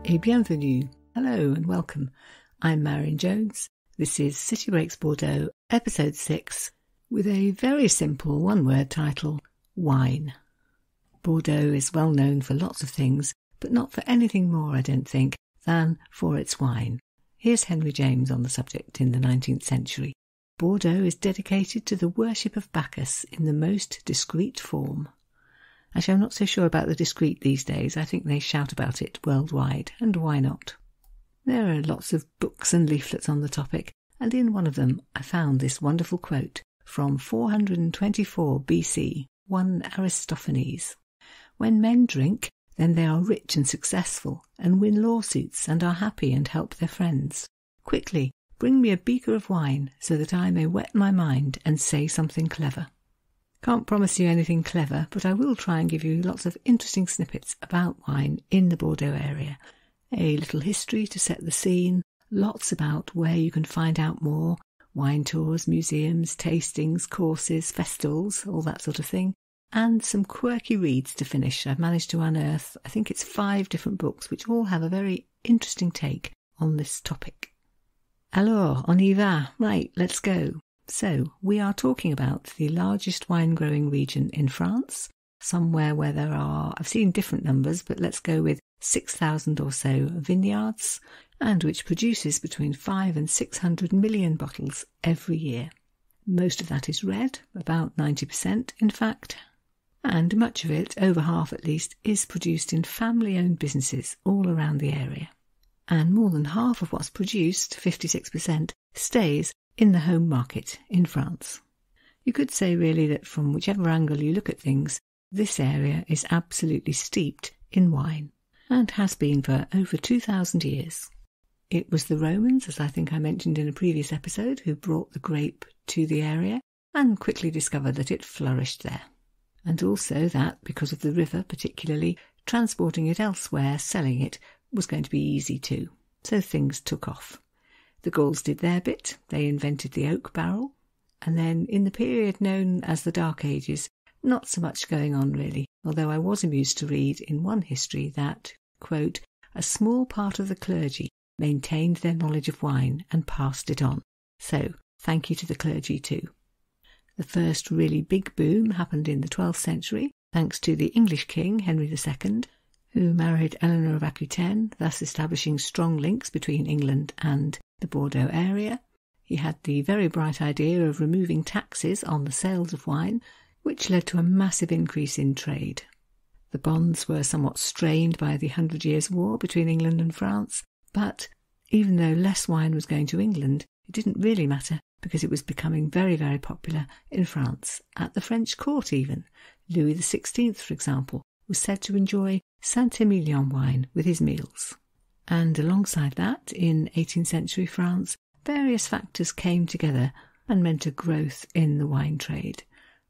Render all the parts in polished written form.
et bienvenue. Hello and welcome. I'm Marion Jones. This is City Breaks Bordeaux, episode 6, with a very simple one-word title, Wine. Bordeaux is well known for lots of things, but not for anything more, I don't think, than for its wine. Here's Henry James on the subject in the 19th century. Bordeaux is dedicated to the worship of Bacchus in the most discreet form. Actually, I'm not so sure about the discreet these days. I think they shout about it worldwide, and why not? There are lots of books and leaflets on the topic, and in one of them I found this wonderful quote from 424 BC, one Aristophanes. When men drink, then they are rich and successful, and win lawsuits, and are happy and help their friends. Quickly, bring me a beaker of wine, so that I may wet my mind and say something clever. Can't promise you anything clever, but I will try and give you lots of interesting snippets about wine in the Bordeaux area. A little history to set the scene, lots about where you can find out more, wine tours, museums, tastings, courses, festivals, all that sort of thing, and some quirky reads to finish. I've managed to unearth, I think it's 5 different books, which all have a very interesting take on this topic. Alors, on y va. Right, let's go. So, we are talking about the largest wine-growing region in France, somewhere where there are, I've seen different numbers, but let's go with 6,000 or so vineyards, and which produces between 5 and 600 million bottles every year. Most of that is red, about 90% in fact, and much of it, over half at least, is produced in family-owned businesses all around the area. And more than half of what's produced, 56%, stays in the home market in France. You could say really that from whichever angle you look at things, this area is absolutely steeped in wine, and has been for over 2,000 years. It was the Romans, as I think I mentioned in a previous episode, who brought the grape to the area and quickly discovered that it flourished there. And also that, because of the river particularly, transporting it elsewhere, selling it, was going to be easy too. So things took off. The Gauls did their bit, they invented the oak barrel, and then in the period known as the Dark Ages, not so much going on really, although I was amused to read in one history that, quote, a small part of the clergy maintained their knowledge of wine and passed it on. So, thank you to the clergy too. The first really big boom happened in the 12th century, thanks to the English king, Henry II, who married Eleanor of Aquitaine, thus establishing strong links between England and the Bordeaux area. He had the very bright idea of removing taxes on the sales of wine, which led to a massive increase in trade. The bonds were somewhat strained by the 100 Years' War between England and France, but even though less wine was going to England, it didn't really matter because it was becoming very, very popular in France, at the French court even. Louis XVI, for example, was said to enjoy Saint-Emilion wine with his meals. And alongside that, in 18th century France, various factors came together and meant a growth in the wine trade.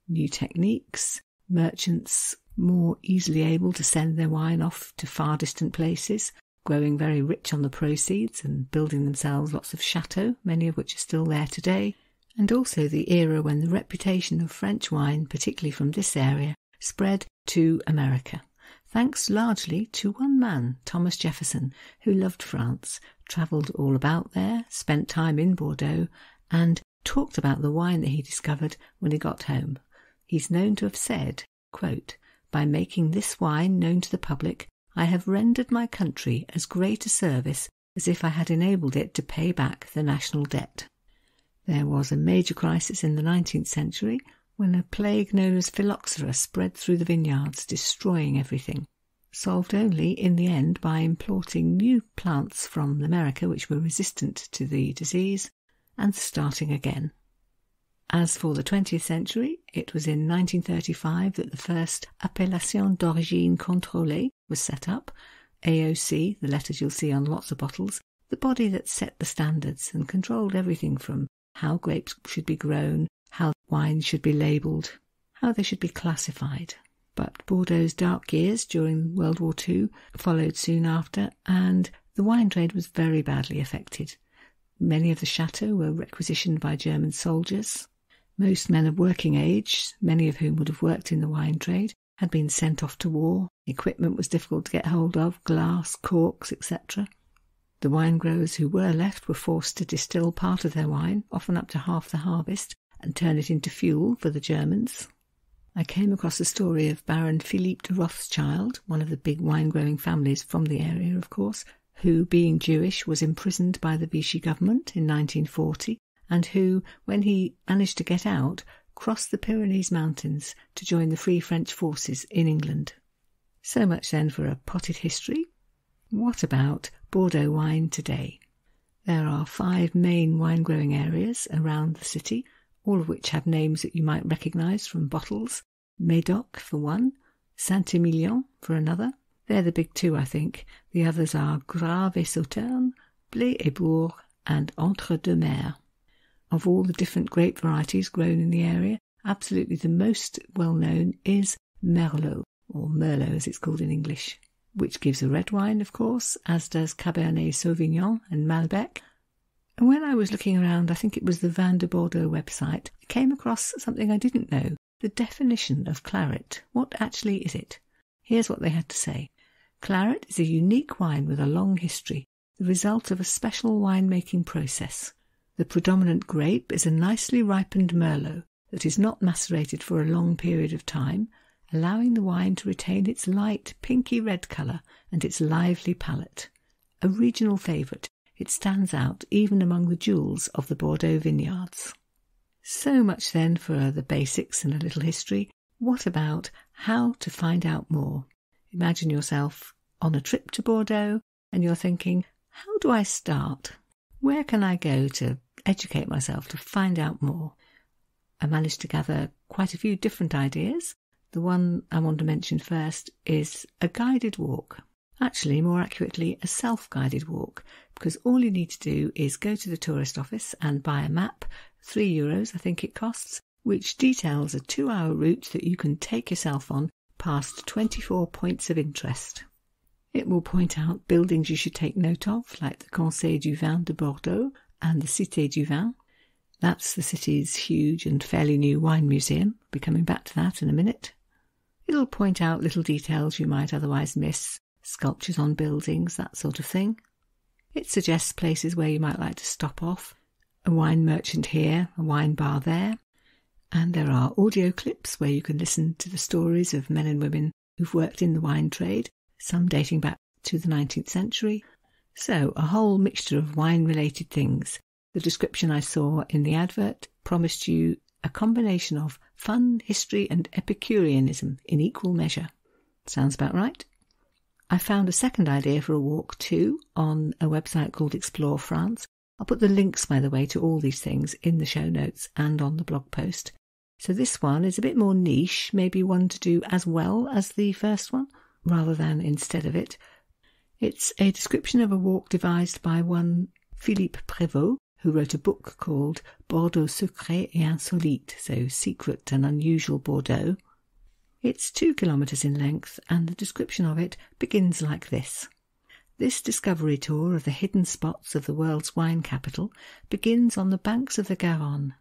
New techniques, merchants more easily able to send their wine off to far distant places, growing very rich on the proceeds and building themselves lots of chateaux, many of which are still there today, and also the era when the reputation of French wine, particularly from this area, spread to America. Thanks largely to one man, Thomas Jefferson, who loved France, travelled all about there, spent time in Bordeaux, and talked about the wine that he discovered when he got home. He's known to have said, quote, by making this wine known to the public, I have rendered my country as great a service as if I had enabled it to pay back the national debt. There was a major crisis in the 19th century, when a plague known as phylloxera spread through the vineyards, destroying everything, solved only in the end by importing new plants from America which were resistant to the disease, and starting again. As for the 20th century, it was in 1935 that the first Appellation d'Origine Contrôlée was set up, AOC, the letters you'll see on lots of bottles, the body that set the standards and controlled everything from how grapes should be grown, how wines should be labelled, how they should be classified. But Bordeaux's dark years during World War II followed soon after, and the wine trade was very badly affected. Many of the chateaux were requisitioned by German soldiers. Most men of working age, many of whom would have worked in the wine trade, had been sent off to war. Equipment was difficult to get hold of, glass, corks, etc. The wine growers who were left were forced to distill part of their wine, often up to half the harvest, and turn it into fuel for the Germans. I came across the story of Baron Philippe de Rothschild, one of the big wine-growing families from the area, of course, who, being Jewish, was imprisoned by the Vichy government in 1940, and who, when he managed to get out, crossed the Pyrenees Mountains to join the Free French forces in England. So much then for a potted history. What about Bordeaux wine today? There are 5 main wine-growing areas around the city, all of which have names that you might recognise from bottles. Médoc for one, Saint-Emilion for another. They're the big 2, I think. The others are Graves et Sauternes, Blé et Bourg, and Entre-deux-Mers. Of all the different grape varieties grown in the area, absolutely the most well-known is Merlot, or Merlot as it's called in English, which gives a red wine, of course, as does Cabernet Sauvignon and Malbec. And when I was looking around, I think it was the Vin de Bordeaux website, I came across something I didn't know, the definition of claret. What actually is it? Here's what they had to say. Claret is a unique wine with a long history, the result of a special winemaking process. The predominant grape is a nicely ripened Merlot that is not macerated for a long period of time, allowing the wine to retain its light pinky red colour and its lively palate. A regional favourite, it stands out even among the jewels of the Bordeaux vineyards. So much then for the basics and a little history. What about how to find out more? Imagine yourself on a trip to Bordeaux and you're thinking, how do I start? Where can I go to educate myself, to find out more? I managed to gather quite a few different ideas. The one I want to mention first is a guided walk. Actually, more accurately, a self-guided walk, because all you need to do is go to the tourist office and buy a map, €3 I think it costs, which details a 2-hour route that you can take yourself on past 24 points of interest. It will point out buildings you should take note of, like the Conseil du Vin de Bordeaux and the Cité du Vin. That's the city's huge and fairly new wine museum. I'll be coming back to that in a minute. It'll point out little details you might otherwise miss, sculptures on buildings, that sort of thing. It suggests places where you might like to stop off, a wine merchant here, a wine bar there, and there are audio clips where you can listen to the stories of men and women who've worked in the wine trade, some dating back to the 19th century. So, a whole mixture of wine-related things. The description I saw in the advert promised you a combination of fun, history and Epicureanism in equal measure. Sounds about right? I found a second idea for a walk too on a website called Explore France. I'll put the links, by the way, to all these things in the show notes and on the blog post. So this one is a bit more niche, maybe one to do as well as the first one, rather than instead of it. It's a description of a walk devised by one Philippe Prévost, who wrote a book called Bordeaux Secret et Insolite, so Secret and Unusual Bordeaux. It's 2 kilometres in length, and the description of it begins like this. This discovery tour of the hidden spots of the world's wine capital begins on the banks of the Garonne.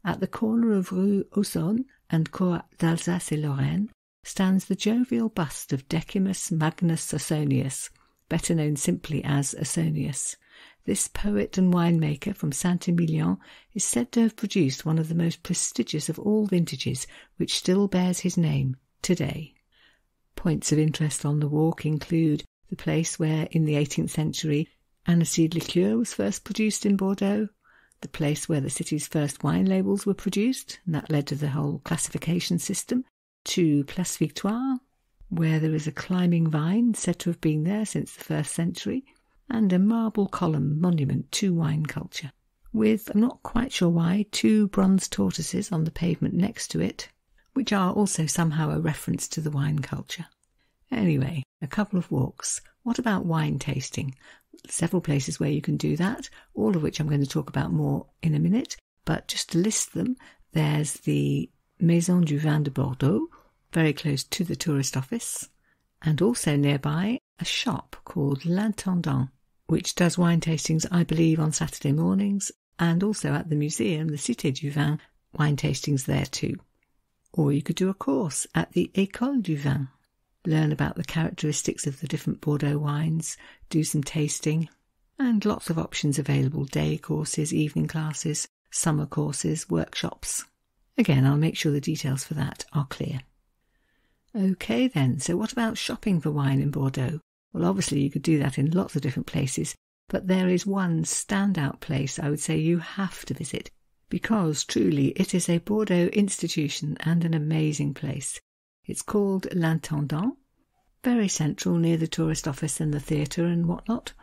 At the corner of Rue Auxonne and Cour d'Alsace et Lorraine stands the jovial bust of Decimus Magnus Ausonius, better known simply as Ausonius. This poet and winemaker from Saint-Emilion is said to have produced one of the most prestigious of all vintages, which still bears his name today. Points of interest on the walk include the place where, in the 18th century, aniseed liqueur was first produced in Bordeaux, the place where the city's first wine labels were produced, and that led to the whole classification system, to Place Victoire, where there is a climbing vine said to have been there since the 1st century, and a marble column monument to wine culture, with, I'm not quite sure why, 2 bronze tortoises on the pavement next to it, which are also somehow a reference to the wine culture. Anyway, a couple of walks. What about wine tasting? Several places where you can do that, all of which I'm going to talk about more in a minute, but just to list them, there's the Maison du Vin de Bordeaux, very close to the tourist office, and also nearby a shop called L'Intendant, which does wine tastings, I believe, on Saturday mornings, and also at the museum, the Cité du Vin, wine tastings there too. Or you could do a course at the École du Vin. Learn about the characteristics of the different Bordeaux wines, do some tasting, and lots of options available: day courses, evening classes, summer courses, workshops. Again, I'll make sure the details for that are clear. Okay then, so what about shopping for wine in Bordeaux? Well, obviously you could do that in lots of different places, but there is one standout place I would say you have to visit, because truly it is a Bordeaux institution and an amazing place. It's called L'Intendant, very central near the tourist office and the theatre and whatnot.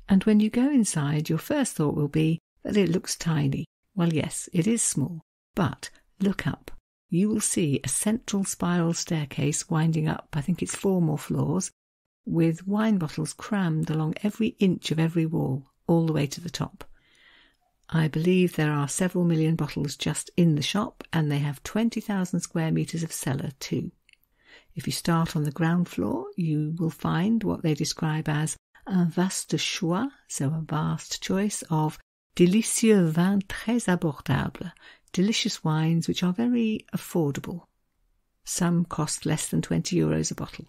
And when you go inside, your first thought will be that it looks tiny. Well, yes, it is small, but look up. You will see a central spiral staircase winding up, I think it's 4 more floors, with wine bottles crammed along every inch of every wall, all the way to the top. I believe there are several million bottles just in the shop, and they have 20,000 square metres of cellar too. If you start on the ground floor, you will find what they describe as un vaste choix, so a vast choice of délicieux vins très abordables, delicious wines which are very affordable. Some cost less than €20 a bottle.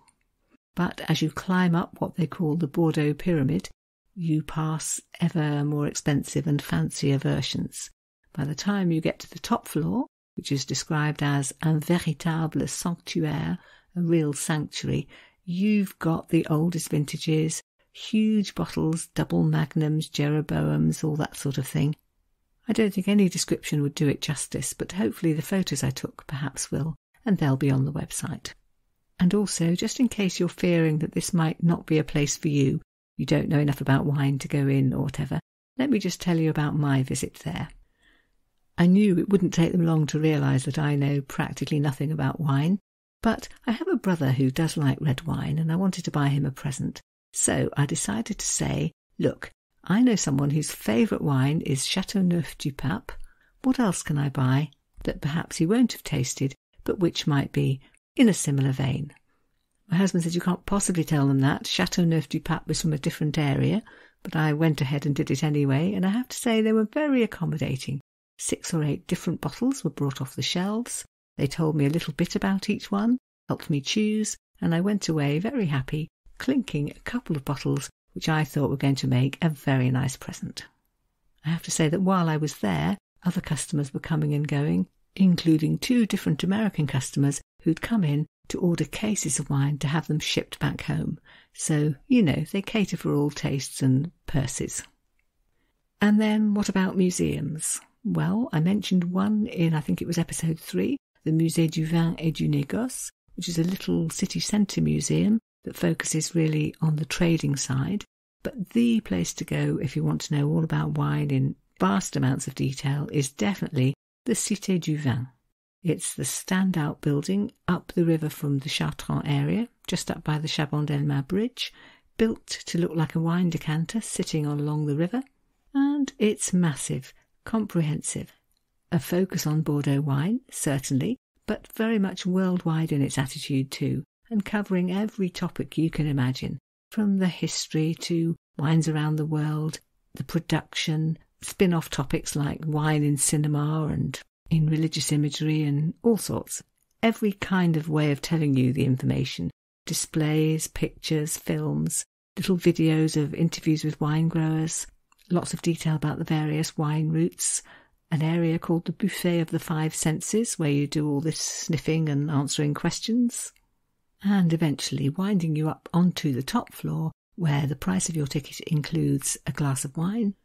But as you climb up what they call the Bordeaux Pyramid, you pass ever more expensive and fancier versions. By the time you get to the top floor, which is described as un véritable sanctuaire, a real sanctuary, you've got the oldest vintages, huge bottles, double magnums, Jeroboams, all that sort of thing. I don't think any description would do it justice, but hopefully the photos I took perhaps will, and they'll be on the website. And also, just in case you're fearing that this might not be a place for you, you don't know enough about wine to go in or whatever, let me just tell you about my visit there. I knew it wouldn't take them long to realise that I know practically nothing about wine, but I have a brother who does like red wine and I wanted to buy him a present. So I decided to say, look, I know someone whose favourite wine is Châteauneuf du Pape. What else can I buy that perhaps he won't have tasted, but which might be in a similar vein? My husband said you can't possibly tell them that. Châteauneuf du Pape was from a different area, but I went ahead and did it anyway, and I have to say they were very accommodating. 6 or 8 different bottles were brought off the shelves. They told me a little bit about each one, helped me choose, and I went away very happy, clinking a couple of bottles which I thought were going to make a very nice present. I have to say that while I was there, other customers were coming and going, including 2 different American customers who'd come in to order cases of wine to have them shipped back home. So, you know, they cater for all tastes and purses. And then what about museums? Well, I mentioned one in, I think it was episode 3, the Musée du Vin et du Négoce, which is a little city centre museum that focuses really on the trading side. But the place to go if you want to know all about wine in vast amounts of detail is definitely the Cité du Vin. It's the standout building up the river from the Chartrons area, just up by the Chabon-Delmas Bridge, built to look like a wine decanter sitting along the river. And it's massive, comprehensive. A focus on Bordeaux wine, certainly, but very much worldwide in its attitude too, and covering every topic you can imagine, from the history to wines around the world, the production, spin-off topics like wine in cinema and in religious imagery and all sorts. Every kind of way of telling you the information. Displays, pictures, films, little videos of interviews with wine growers, lots of detail about the various wine routes, an area called the Buffet of the 5 Senses where you do all this sniffing and answering questions, and eventually winding you up onto the top floor where the price of your ticket includes a glass of wine.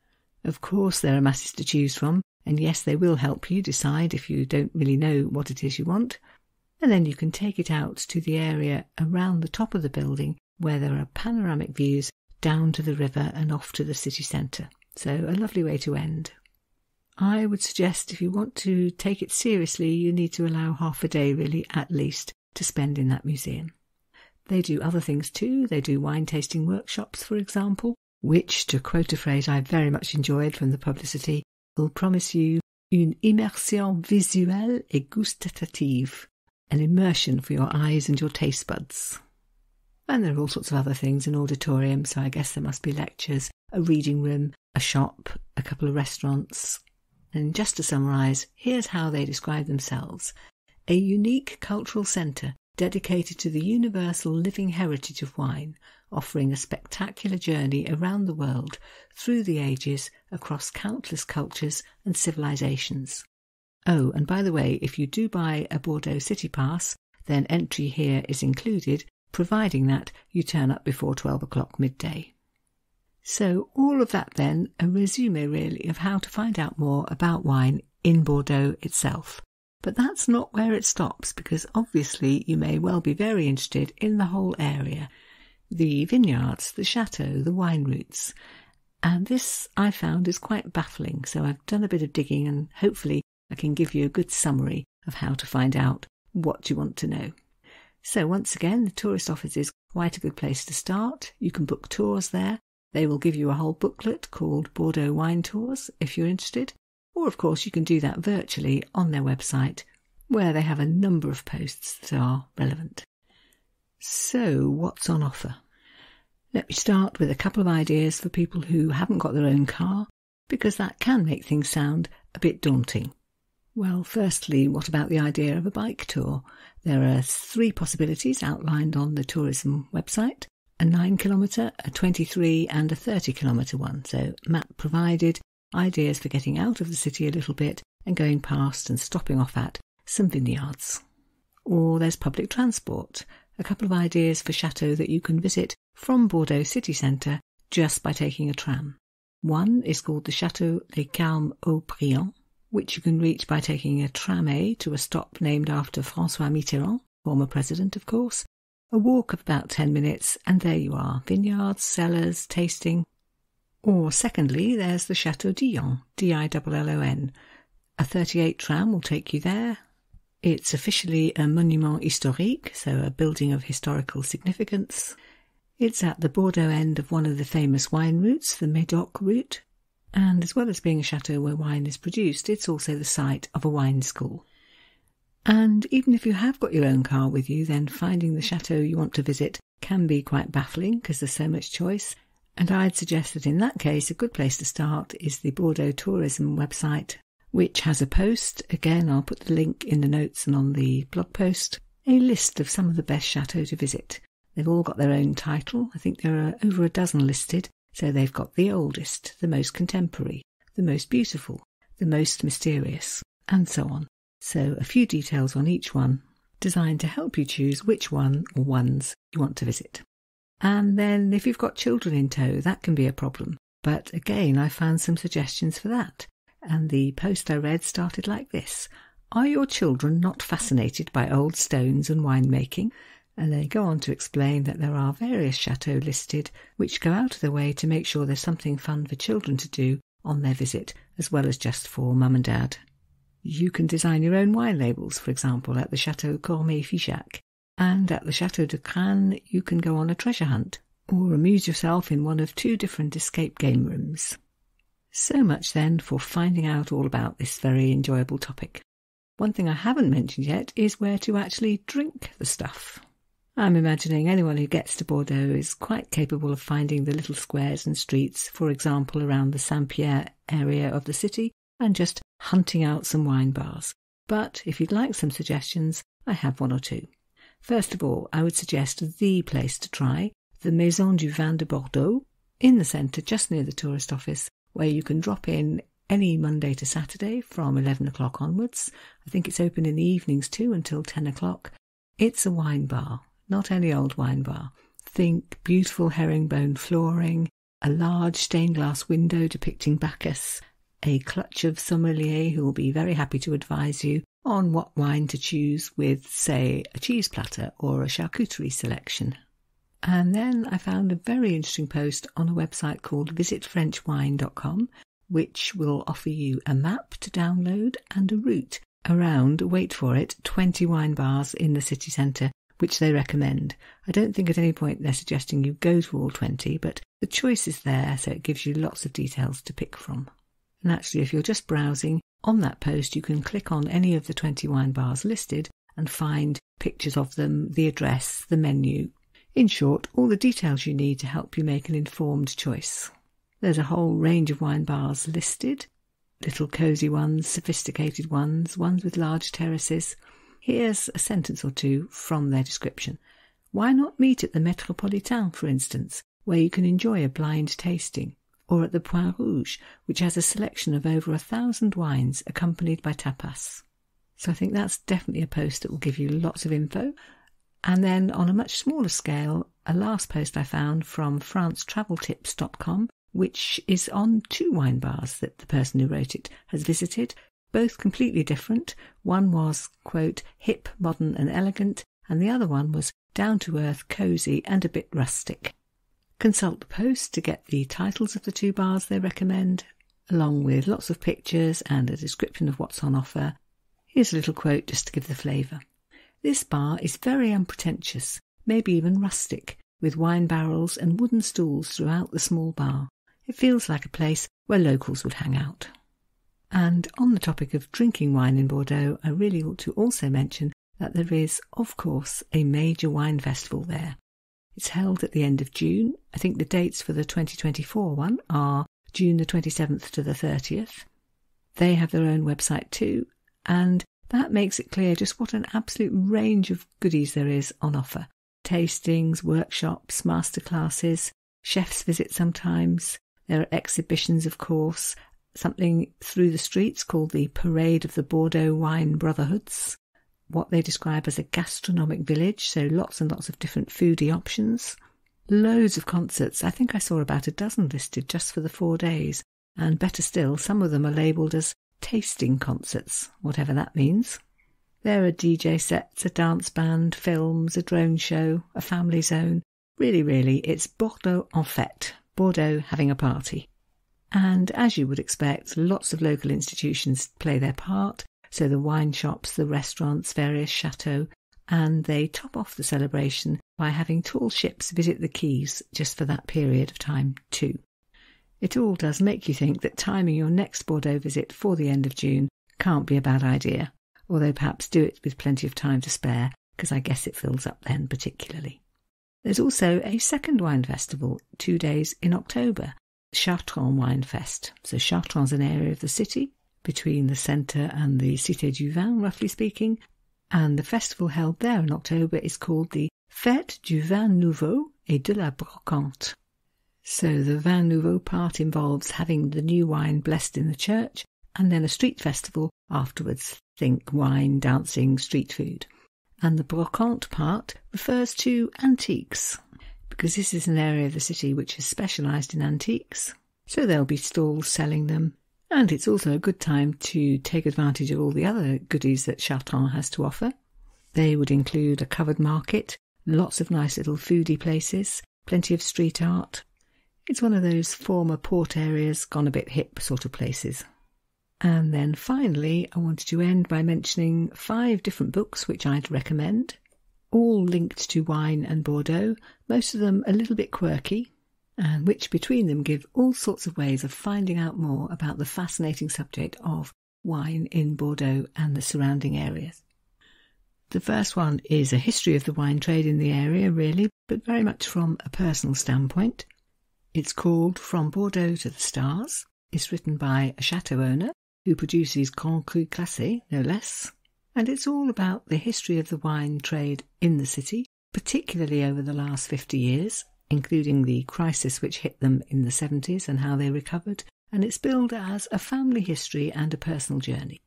Of course there are masses to choose from, and yes, they will help you decide if you don't really know what it is you want. And then you can take it out to the area around the top of the building where there are panoramic views down to the river and off to the city centre. So a lovely way to end. I would suggest if you want to take it seriously, you need to allow half a day really at least to spend in that museum. They do other things too. They do wine tasting workshops, for example, which, to quote a phrase I very much enjoyed from the publicity, will promise you une immersion visuelle et gustative, an immersion for your eyes and your taste buds. And there are all sorts of other things, an auditorium, so I guess there must be lectures, a reading room, a shop, a couple of restaurants. And just to summarise, here's how they describe themselves. a unique cultural centre dedicated to the universal living heritage of wine, offering a spectacular journey around the world through the ages across countless cultures and civilizations. Oh, and by the way, if you do buy a Bordeaux City Pass, then entry here is included, providing that you turn up before 12 o'clock midday. So all of that then, a resume really of how to find out more about wine in Bordeaux itself. But that's not where it stops, because obviously you may well be very interested in the whole area, the vineyards, the chateaux, the wine routes. And this, I found, is quite baffling, so I've done a bit of digging and hopefully I can give you a good summary of how to find out what you want to know. So once again, the tourist office is quite a good place to start. You can book tours there. They will give you a whole booklet called Bordeaux Wine Tours if you're interested. Or, of course, you can do that virtually on their website, where they have a number of posts that are relevant. So, what's on offer? Let me start with a couple of ideas for people who haven't got their own car, because that can make things sound a bit daunting. Well, firstly, what about the idea of a bike tour? There are 3 possibilities outlined on the tourism website: a 9-kilometre, a 23 and a 30-kilometre one, so map provided, ideas for getting out of the city a little bit and going past and stopping off at some vineyards. Or there's public transport, a couple of ideas for chateaux that you can visit from Bordeaux city centre just by taking a tram. One is called the Château Les Carmes au Briand, which you can reach by taking a tram to a stop named after François Mitterrand, former president of course, a walk of about 10 minutes and there you are, vineyards, cellars, tasting. Or secondly, there's the Château d'Illon, Dillon. A 38 tram will take you there. It's officially a monument historique, so a building of historical significance. It's at the Bordeaux end of one of the famous wine routes, the Médoc route. And as well as being a chateau where wine is produced, it's also the site of a wine school. And even if you have got your own car with you, then finding the chateau you want to visit can be quite baffling because there's so much choice. And I'd suggest that in that case, a good place to start is the Bordeaux Tourism website, which has a post, again I'll put the link in the notes and on the blog post, a list of some of the best chateaux to visit. They've all got their own title. I think there are over a dozen listed, so they've got the oldest, the most contemporary, the most beautiful, the most mysterious, and so on. So a few details on each one, designed to help you choose which one or ones you want to visit. And then if you've got children in tow, that can be a problem. But again, I found some suggestions for that. And the post I read started like this: Are your children not fascinated by old stones and winemaking? And they go on to explain that there are various chateaux listed which go out of their way to make sure there's something fun for children to do on their visit, as well as just for mum and dad. You can design your own wine labels, for example, at the Château Cormet-Figeac. And at the Château de Crâne, you can go on a treasure hunt or amuse yourself in one of 2 different escape game rooms. So much then for finding out all about this very enjoyable topic. One thing I haven't mentioned yet is where to actually drink the stuff. I'm imagining anyone who gets to Bordeaux is quite capable of finding the little squares and streets, for example around the Saint-Pierre area of the city, and just hunting out some wine bars. But if you'd like some suggestions, I have 1 or 2. First of all, I would suggest the place to try, the Maison du Vin de Bordeaux, in the centre just near the tourist office, where you can drop in any Monday to Saturday from 11 o'clock onwards. I think it's open in the evenings too until 10 o'clock. It's a wine bar, not any old wine bar. Think beautiful herringbone flooring, a large stained glass window depicting Bacchus, a clutch of sommelier who will be very happy to advise you on what wine to choose with, say, a cheese platter or a charcuterie selection. And then I found a very interesting post on a website called visitfrenchwine.com, which will offer you a map to download and a route around, wait for it, 20 wine bars in the city centre, which they recommend. I don't think at any point they're suggesting you go to all 20, but the choice is there, so it gives you lots of details to pick from. And actually, if you're just browsing, on that post you can click on any of the 20 wine bars listed and find pictures of them, the address, the menu. In short, all the details you need to help you make an informed choice. There's a whole range of wine bars listed, little cosy ones, sophisticated ones, ones with large terraces. Here's a sentence or two from their description. Why not meet at the Métropolitain, for instance, where you can enjoy a blind tasting, or at the Point Rouge, which has a selection of over 1,000 wines accompanied by tapas. So I think that's definitely a post that will give you lots of info. And then on a much smaller scale, a last post I found from francetraveltips.com, which is on 2 wine bars that the person who wrote it has visited, both completely different. One was, quote, hip, modern and elegant, and the other one was down-to-earth, cosy and a bit rustic. Consult the post to get the titles of the 2 bars they recommend, along with lots of pictures and a description of what's on offer. Here's a little quote just to give the flavour. This bar is very unpretentious, maybe even rustic, with wine barrels and wooden stools throughout the small bar. It feels like a place where locals would hang out. And on the topic of drinking wine in Bordeaux, I really ought to also mention that there is, of course, a major wine festival there. It's held at the end of June. I think the dates for the 2024 one are June the 27th to the 30th. They have their own website too, and that makes it clear just what an absolute range of goodies there is on offer. Tastings, workshops, masterclasses, chefs visit sometimes. There are exhibitions, of course, something through the streets called the Parade of the Bordeaux Wine Brotherhoods, what they describe as a gastronomic village, so lots and lots of different foodie options. Loads of concerts. I think I saw about a dozen listed just for the 4 days, and better still, some of them are labelled as tasting concerts, whatever that means. There are DJ sets, a dance band, films, a drone show, a family zone. Really, it's Bordeaux en fête, Bordeaux having a party. And as you would expect, lots of local institutions play their part, so the wine shops, the restaurants, various chateaux, and they top off the celebration by having tall ships visit the quays just for that period of time too. It all does make you think that timing your next Bordeaux visit for the end of June can't be a bad idea, although perhaps do it with plenty of time to spare, because I guess it fills up then particularly. There's also a second wine festival, 2 days in October, JuneChartrons Wine Fest. So Chartrons is an area of the city, between the centre and the Cité du Vin, roughly speaking, and the festival held there in October is called the Fête du Vin Nouveau et de la Brocante. So the Vin Nouveau part involves having the new wine blessed in the church, and then a street festival afterwards. Think wine, dancing, street food. And the Brocante part refers to antiques, because this is an area of the city which is specialised in antiques. So there'll be stalls selling them, and it's also a good time to take advantage of all the other goodies that Chartrons has to offer. They would include a covered market, lots of nice little foodie places, plenty of street art. It's one of those former port areas gone a bit hip sort of places. And then finally, I wanted to end by mentioning 5 different books which I'd recommend, all linked to wine and Bordeaux, most of them a little bit quirky, and which between them give all sorts of ways of finding out more about the fascinating subject of wine in Bordeaux and the surrounding areas. The first one is a history of the wine trade in the area, really, but very much from a personal standpoint. It's called From Bordeaux to the Stars. It's written by a chateau owner who produces Grand Cru Classé, no less. And it's all about the history of the wine trade in the city, particularly over the last 50 years, including the crisis which hit them in the 70s and how they recovered. And it's billed as a family history and a personal journey.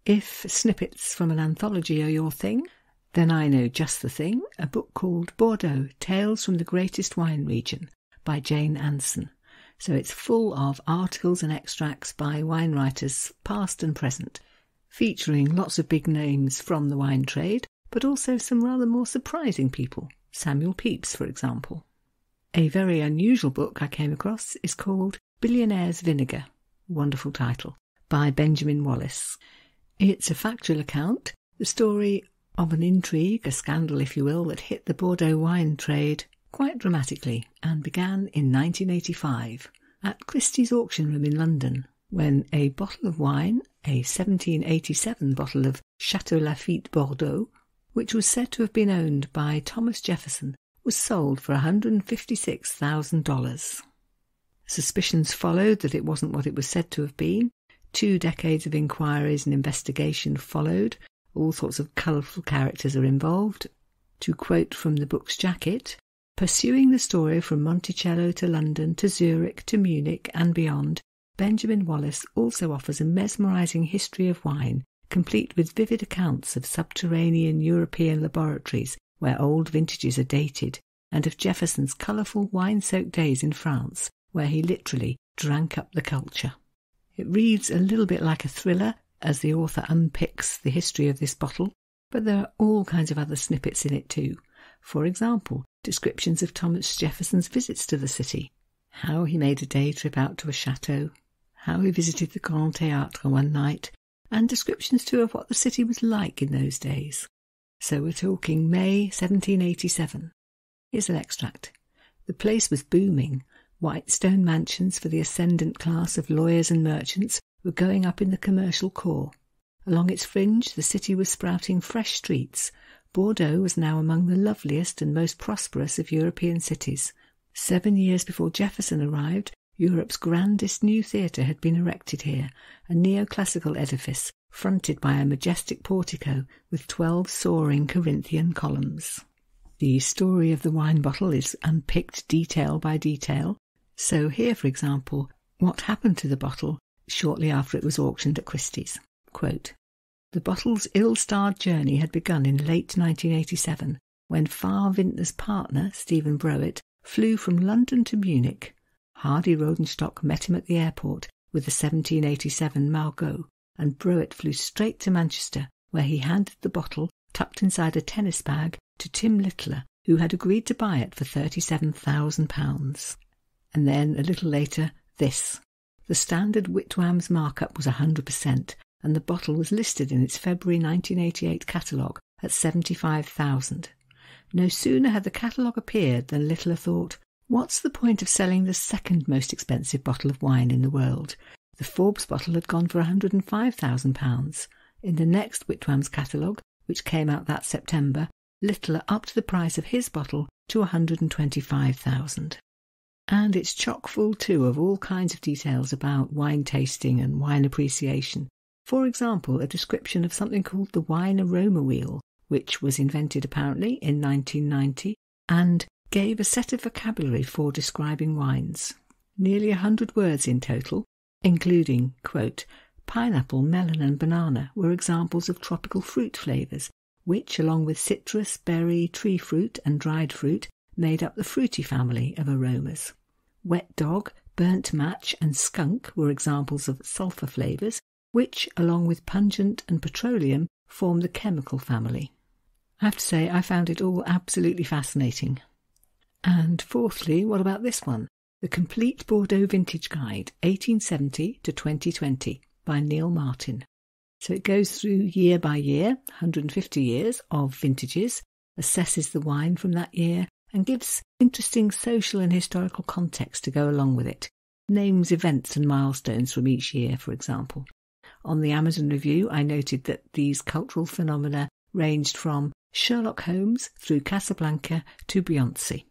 If snippets from an anthology are your thing, then I know just the thing, a book called Bordeaux, Tales from the Greatest Wine Region by Jane Anson. So it's full of articles and extracts by wine writers past and present, featuring lots of big names from the wine trade, but also some rather more surprising people, Samuel Pepys, for example. A very unusual book I came across is called Billionaire's Vinegar, wonderful title, by Benjamin Wallace. It's a factual account, the story of an intrigue, a scandal if you will, that hit the Bordeaux wine trade quite dramatically and began in 1985 at Christie's auction room in London, when a bottle of wine, a 1787 bottle of Château Lafite Bordeaux, which was said to have been owned by Thomas Jefferson, was sold for $156,000. Suspicions followed that it wasn't what it was said to have been. 2 decades of inquiries and investigation followed, All sorts of colourful characters are involved. To quote from the book's jacket, pursuing the story from Monticello to London to Zurich to Munich and beyond, Benjamin Wallace also offers a mesmerising history of wine, complete with vivid accounts of subterranean European laboratories where old vintages are dated, and of Jefferson's colourful wine-soaked days in France, where he literally drank up the culture. It reads a little bit like a thriller as the author unpicks the history of this bottle, but there are all kinds of other snippets in it too. For example, descriptions of Thomas Jefferson's visits to the city, how he made a day trip out to a chateau, how he visited the Grand Théâtre one night, and descriptions too of what the city was like in those days. So we're talking May 1787. Here's an extract. The place was booming. White stone mansions for the ascendant class of lawyers and merchants were going up in the commercial core. Along its fringe, the city was sprouting fresh streets. Bordeaux was now among the loveliest and most prosperous of European cities. 7 years before Jefferson arrived, Europe's grandest new theatre had been erected here, a neoclassical edifice fronted by a majestic portico with 12 soaring Corinthian columns. The story of the wine bottle is unpicked detail by detail. So here, for example, what happened to the bottle shortly after it was auctioned at Christie's. Quote, "The bottle's ill-starred journey had begun in late 1987, when Farr Vintner's partner, Stephen Broet, flew from London to Munich. Hardy Rodenstock met him at the airport with the 1787 Margaux, and Broet flew straight to Manchester, where he handed the bottle, tucked inside a tennis bag, to Tim Littler, who had agreed to buy it for £37,000. And then, a little later, this. The standard Whitwam's markup was 100%, and the bottle was listed in its February 1988 catalogue at £75,000. No sooner had the catalogue appeared than Littler thought, what's the point of selling the second most expensive bottle of wine in the world? The Forbes bottle had gone for £105,000. In the next Whitwam's catalogue, which came out that September, Littler upped the price of his bottle to £125,000. And it's chock full too of all kinds of details about wine tasting and wine appreciation. For example, a description of something called the wine aroma wheel, which was invented apparently in 1990 and gave a set of vocabulary for describing wines. Nearly 100 words in total, including, quote, pineapple, melon and banana were examples of tropical fruit flavours, which, along with citrus, berry, tree fruit and dried fruit, made up the fruity family of aromas. Wet dog, burnt match and skunk were examples of sulphur flavours, which, along with pungent and petroleum, form the chemical family. I have to say I found it all absolutely fascinating. And fourthly, what about this one? The Complete Bordeaux Vintage Guide, 1870 to 2020, by Neal Martin. So it goes through year by year, 150 years of vintages, assesses the wine from that year, and gives interesting social and historical context to go along with it. Names events and milestones from each year, for example. On the Amazon review, I noted that these cultural phenomena ranged from Sherlock Holmes through Casablanca to Beyoncé.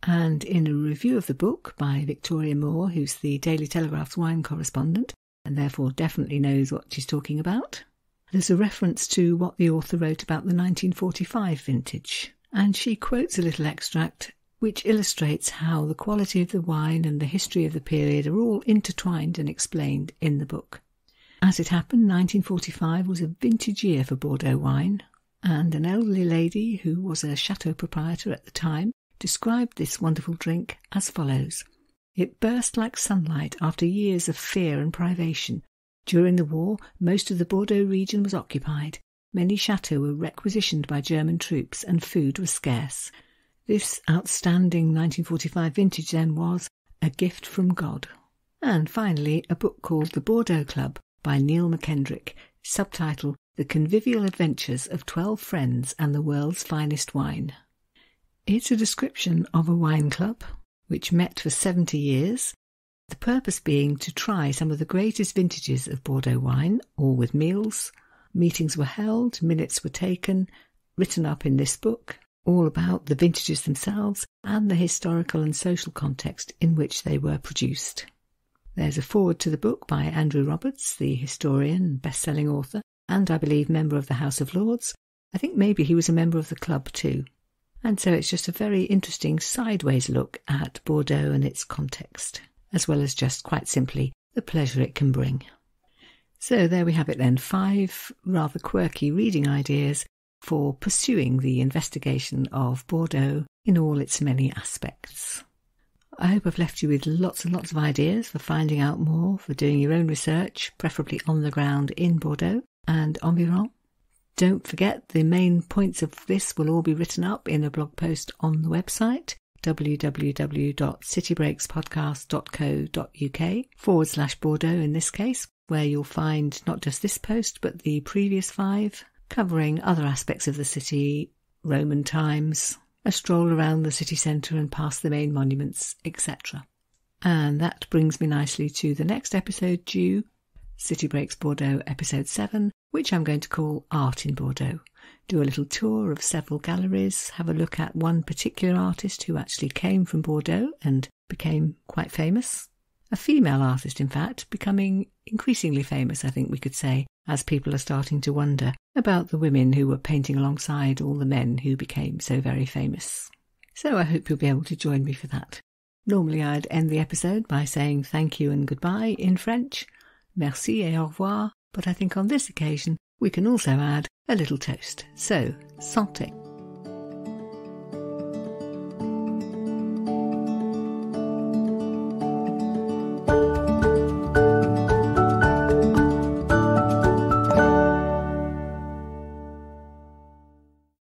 And in a review of the book by Victoria Moore, who's the Daily Telegraph's wine correspondent, and therefore definitely knows what she's talking about, there's a reference to what the author wrote about the 1945 vintage. And she quotes a little extract which illustrates how the quality of the wine and the history of the period are all intertwined and explained in the book. As it happened, 1945 was a vintage year for Bordeaux wine, and an elderly lady who was a chateau proprietor at the time described this wonderful drink as follows. It burst like sunlight after years of fear and privation. During the war, most of the Bordeaux region was occupied. Many chateaux were requisitioned by German troops and food was scarce. This outstanding 1945 vintage then was a gift from God. And finally, a book called The Bordeaux Club by Neal McKendrick, subtitle The Convivial Adventures of 12 Friends and the World's Finest Wine. It's a description of a wine club which met for 70 years, the purpose being to try some of the greatest vintages of Bordeaux wine, all with meals. Meetings were held, minutes were taken, written up in this book, all about the vintages themselves and the historical and social context in which they were produced. There's a foreword to the book by Andrew Roberts, the historian and best-selling author, and I believe member of the House of Lords. I think maybe he was a member of the club too. And so it's just a very interesting sideways look at Bordeaux and its context, as well as just quite simply the pleasure it can bring. So there we have it then, 5 rather quirky reading ideas for pursuing the investigation of Bordeaux in all its many aspects. I hope I've left you with lots and lots of ideas for finding out more, for doing your own research, preferably on the ground in Bordeaux and environ. Don't forget, the main points of this will all be written up in a blog post on the website, www.citybreakspodcast.co.uk/Bordeaux in this case, where you'll find not just this post but the previous 5, covering other aspects of the city, Roman times, a stroll around the city centre and past the main monuments, etc. And that brings me nicely to the next episode due, City Breaks Bordeaux episode 7, which I'm going to call Art in Bordeaux. Do a little tour of several galleries, have a look at one particular artist who actually came from Bordeaux and became quite famous. A female artist, in fact, becoming increasingly famous, I think we could say, as people are starting to wonder about the women who were painting alongside all the men who became so very famous. So I hope you'll be able to join me for that. Normally I'd end the episode by saying thank you and goodbye in French, merci et au revoir, but I think on this occasion we can also add a little toast. So, santé.